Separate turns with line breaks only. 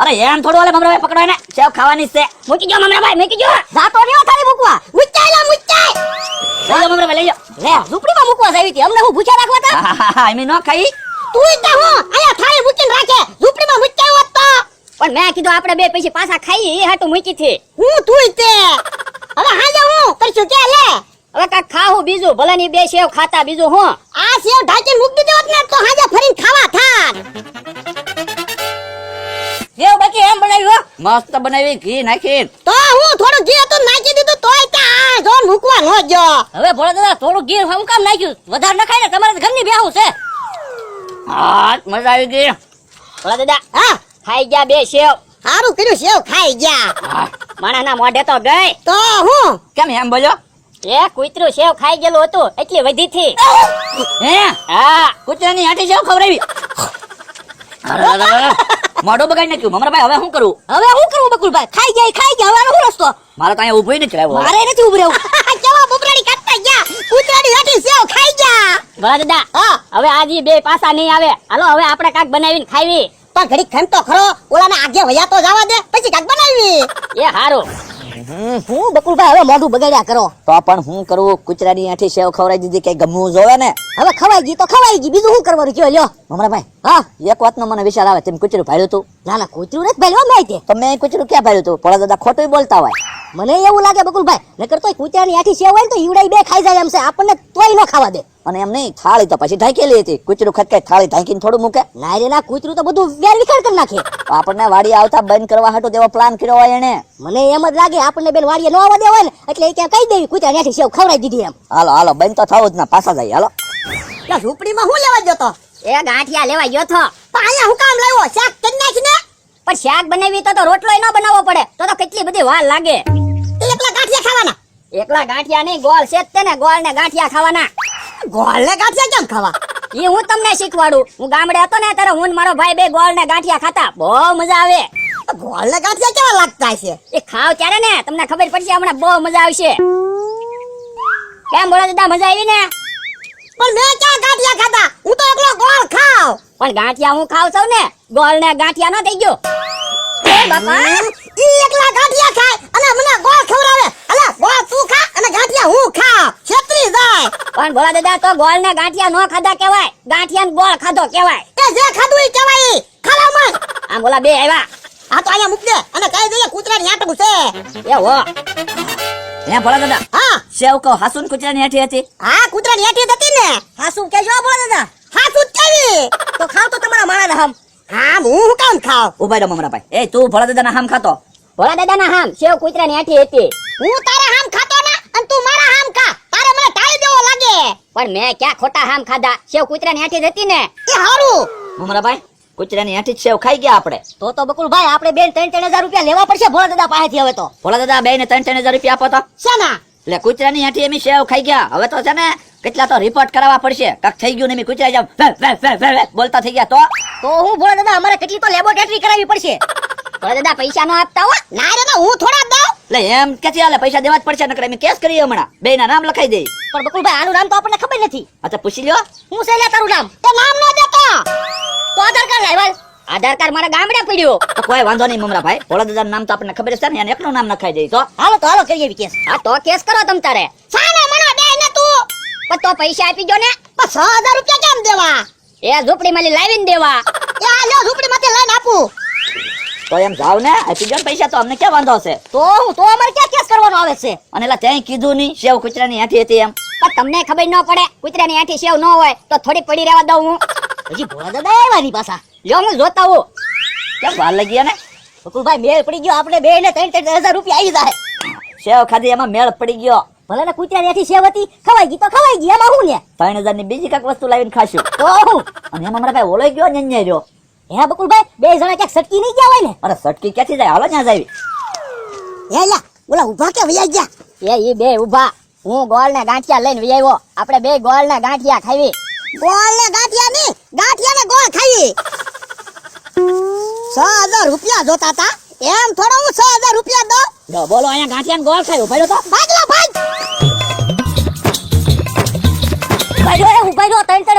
અરે એમ થોડું ઓલે મમરાભાઈ પકડો ને સેવ ખાવાની છે.
મૂકી જો મમરાભાઈ મૂકી જો.
જાતો રહ્યો થાળી મૂકવા. મુચ્ચાય મુચ્ચાય.
લઈ જાઓ મમરાભાઈ લઈ જાઓ.
લે ઝૂંપડીમાં મૂકવા જાવી હતી. અમને હું ભૂખ્યા રાખવા તા.
હા એમ ન ખાઈ.
તું તો હું આયા થાળી મૂકીને રાખે. ઝૂંપડીમાં મુચ્ચાય હોત તો.
પણ મેં કીધું આપણે બે પૈસે પાછા ખાઈ એ હાટું મૂકી થી.
હું તું તે. હવે હાજે હું કરશું કે લે.
હવે કાક ખાવું બીજું ભલે ની બે સેવ ખાતા બીજું હું.
આ સેવ ઢાંકીને મૂકી દેવત ને તો હાજે ફરીને ખાવા થાત.
સેવ બાકી એમ બનાવ્યું
મસ્ત બનાવી ઘી નાખી.
તો હું થોડું ઘી હતું નાખી દીધું તોય ત્યાં જો મૂકવા ન જો.
હવે ભોળા દાદા થોડું ઘી હું કામ નાખ્યું વધારે ન ખાય ને તમારે તો ઘરની બેહું છે.
હા મજા આવી ગઈ.
ભોળા દાદા
હા
ખાઈ ગયા બે સેવ.
સારું કર્યું સેવ ખાઈ ગયા.
હા,
માણાના મોઢે તો ગઈ.
તો હું
કેમ એમ બોલ્યો?
એ કૂતરું સેવ ખાઈ ગયેલું હતું એટલી વધી થી.
હે
હા
કૂતરાની આટી સેવ ખવડાવી. અરે, અરે, અરે. મોઢું બગાડી નાખ્યું. મમરાભાઈ હવે શું કરું?
હવે હું કરું બકુલભાઈ? ખાઈ ગયા હવે આનો શું રસ્તો?
મારે તો અહીંયા ઊભું નથી રહેવું.
મારે નથી ઉભું રહેવું. કેવા બબરાડી કાઢતા ગયા. કૂતરાની આટી સેવ ખાઈ ગયા.
ભોળા દાદા
હા
હવે આજે બે પાસા નહીં આવે. હાલો હવે આપણે કાક બનાવીને ખાવી.
પણ ઘડી ખમ તો ખરો. ઓલાને આગે વયા તો જવા દે પછી કાક બનાવી.
એ હારું.
હું બકુલભાઈ હવે મોઢું બગાડ્યા કરો.
તો પણ હું કરું? કૂતરાની આઠી સેવ ખવડાવી દીધી કઈ ગમવું જોવે ને.
હવે ખવાઈ ગઈ તો ખવાઈ ગઈ. બીજું શું કરવાનું કયો લ્યો.
મમરાભાઈ
હા
એક વાતનો મને વિચાર આવે. તેમ કૂતરું ભાડ્યું તું
ના ના કૂતરું નથી ભાઈ મેં તે.
તો મેં કૂતરું ક્યાં ભાડ્યું તું? ભોળા દાદા ખોટું બોલતા હોય.
મને એવું લાગે બકુલભાઈ નકર તોય કૂતરાની આઠી સેવ હોય ને તો ઈવડાઈ બે ખાઈ જાય એમ છે. આપણને તોય ન ખાવા દે.
અને એમ નહીં, થાળી તો પછી ઢાંકેલી હતી. કૂતરું ખટકે થાળી ઢાંકીને થોડું મૂકે?
ના રે ના કૂતરું તો બધું વેર વિખેર કરી નાખે.
તો આપણને વાડી આવતા બંધ કરવા હાટો તેવો પ્લાન કર્યો હોય એને.
મને એમ જ લાગે આપણને બેન વાડીએ ન આવવા દે હોય ને એટલે એ ક્યાં કહી દેવી કૂતરાની આઠી સેવ ખવડાવી દીધી એમ.
હાલો હાલો બંધ તો થવું જ ના, પાછા જાય. હાલો
ત્યાં ઝૂંપડીમાં હું લેવા જતો?
એ ગાંઠિયા લેવા ગયો તો.
પણ અહીંયા હું કામ લાવ્યો? શાક કરી નાખી ને.
પણ શાક બનાવી તો રોટલો ન બનાવવો પડે તો કેટલી બધી વાર લાગે.
એકલા ગાંઠિયા ખાવાના.
એકલા ગાંઠિયા નહીં ગોળ છે જ ને ગોળ ને ગાંઠિયા ખાવાના.
ગોળ ને ગાંઠિયા કેમ ખાવા?
એ હું તમને શીખવાડું. હું ગામડે હતો ને ત્યારે હું ને મારો ભાઈ બે ગોળ ને ગાંઠિયા ખાતા. બહુ મજા આવે.
ગોળ ને ગાંઠિયા કેવા લાગતા છે?
એ ખાવ ત્યારે ને તમને ખબર પડશે. હમણાં બહુ મજા આવશે. કેમ ભોળા દાદા મજા આવી ને?
પણ મેં ક્યાં ગાંઠિયા ખાતા? હું તો એકલો ગોળ ખાવ.
પણ ગાંઠિયા હું ખાવ છું ને ગોળ ને ગાંઠિયા ન થઈ ગયો. એ બાપા
ઈ એકલા ગાંઠિયા ખાય અને મને ગોળ ખવડાવે. અલે ગોળ તું ખા અને ગાંઠિયા હું ખાવ. છેતરી જાય.
પણ ભોળા દાદા તો ગોળ ને ગાંઠિયા નો ખાધા કેવાય. ગાંઠિયા ને ગોળ ખાધો કેવાય.
એ જે ખાધું ઈ કહેવાય. ખાલા મત.
આમ બોલા બે આવ્યા.
આ તો અહીંયા મૂક દે અને કહી દે કૂતરાની આટલું છે.
એ હો
હે ભોળા દાદા
હા
સેવ કહો હાસુન કૂતરાની આઠી હતી.
હા કૂતરાની આટી જ હતી ને.
હા શું કેજો ભોળા દાદા?
હા તું જ કેવી?
તો ખાવ તો તમારા માણા હમ.
હા હું કામ ખાવ?
ઉભા રહો મમરાભાઈ. એ તું ભોળા દાદાના હામ ખાતો?
ભોળા દાદા ના હામ સેવ કૂતરાની આઠી હતી.
હું તારા હામ ખાતો ના અને તું મારા હામ ખા. તારે મને ટાળી દેવો લાગે.
પણ મેં ક્યાં ખોટા હામ ખાધા. સેવ કૂતરાની આઠી જ હતી ને.
એ હારું.
મમરાભાઈ કૂતરાની આઠી જ સેવ ખાઈ ગયા આપણે.
તો બકુલભાઈ આપણે બેન 3,000 રૂપિયા લેવા પડશે ભોળા દાદા પાસેથી હવે તો.
ભોળા દાદા બે ને 3,000 રૂપિયા આપો તો.
શેના?
એટલે કૂતરાની આઠી એમ સેવ ખાઈ ગયા. હવે તો છે ને કેટલા તો રિપોર્ટ કરાવવા પડશે. કાક થઈ ગયું ને એમ કૂતરા જાવ બોલતા થઈ ગયા તો
હું ભોળા દાદા અમારે કેટલી તો લેબોરેટરી કરાવવી પડશે.
ભોળા દાદા પૈસા ન આપતા હો.
ના રે ના હું થોડા દઉં.
એટલે એમ ક્યાંથી હાલે? પૈસા દેવા જ પડશે નકર અમે કેસ કરીએ હમણાં. બે ના નામ લખાઈ દઈ.
પણ બકુલભાઈ આનું નામ તો આપણને ખબર નથી.
અચ્છા પૂછી લ્યો.
હું છે લે તારું નામ? તે નામ ન દેતો. તો આધાર કાર્ડ લાવ્યા.
આધાર કાર્ડ મારા ગામડે પડ્યું.
તો કોઈ વાંધો નહીં મમરાભાઈ. ભોળા દાદાનું નામ તો આપણને ખબર છે ને, એને એકનું નામ લખાઈ દઈ તો.
હાલો કરીએ કેસ.
હા તો કેસ કરો તમ તારે.
સાના મને દે ને તું.
પણ તો પૈસા આપી જો ને.
પણ 6,000 રૂપિયા કેમ દેવા?
એ ઝૂંપડી માં લાવીને દેવા.
એ આ લ્યો ઝૂંપડી માંથી લઈને આપું.
તો એમ જાવ ને આપી દો ને પૈસા. તો અમને ક્યાં વાંધો હશે?
તો અમારે ક્યાં કેસ કરવાનો આવે છે?
અને એલા ત્યાં કીધું નહીં સેવ કૂતરાની આઠી હતી એમ.
પણ તમને ખબર ન પડે. કૂતરાની આઠી સેવ ન હોય તો થોડી પડી રહેવા દઉં હું.
હજી ભોળા દાદા આવ્યા ની પાછા.
લ્યો હું જોતા હું.
કેમ વાર લાગી ગયા ને?
બકુલભાઈ મેળ પડી ગયો. આપણે બે ને 3,000 રૂપિયા આવી જાય.
સેવ ખાધી એમાં મેળ પડી ગયો.
ભલે ને કૂતરાની આઠી સેવ હતી. ખવાઈ ગઈ તો ખવાઈ ગઈ. એમાં હું ને
3,000 ની બીજી કાંઈક વસ્તુ લાવીને ખાશું.
તો હું
અને એમાં મારા ભાઈ ઓલો ગયો ને રહ્યો.
હે બકુલભાઈ બે જણા ક્યાંક સટકી નહીં ગયા હોય ને?
અરે સટકી ક્યાંથી જાય? હાલો ત્યાં જાવી.
હે યા ઓલા ઉભા કે વયા ગયા?
એ બે ઉભા. હું ગોળ ને ગાંઠિયા લઈને વયાવ્યો. આપણે બે ગોળ ને ગાંઠિયા ખાવી.
ગોળ ને ગાંઠિયા ની ગાંઠિયા ને ગોળ ખાઈ. 6,000 રૂપિયા જોતા તા. એમ થોડો હું 6,000 રૂપિયા દઉં?
લો બોલો અહીંયા ગાંઠિયા ને ગોળ ખાયો. ભાઈ તો
ભાગ લો ભાગ.
ઉભા રહ્યો 3,000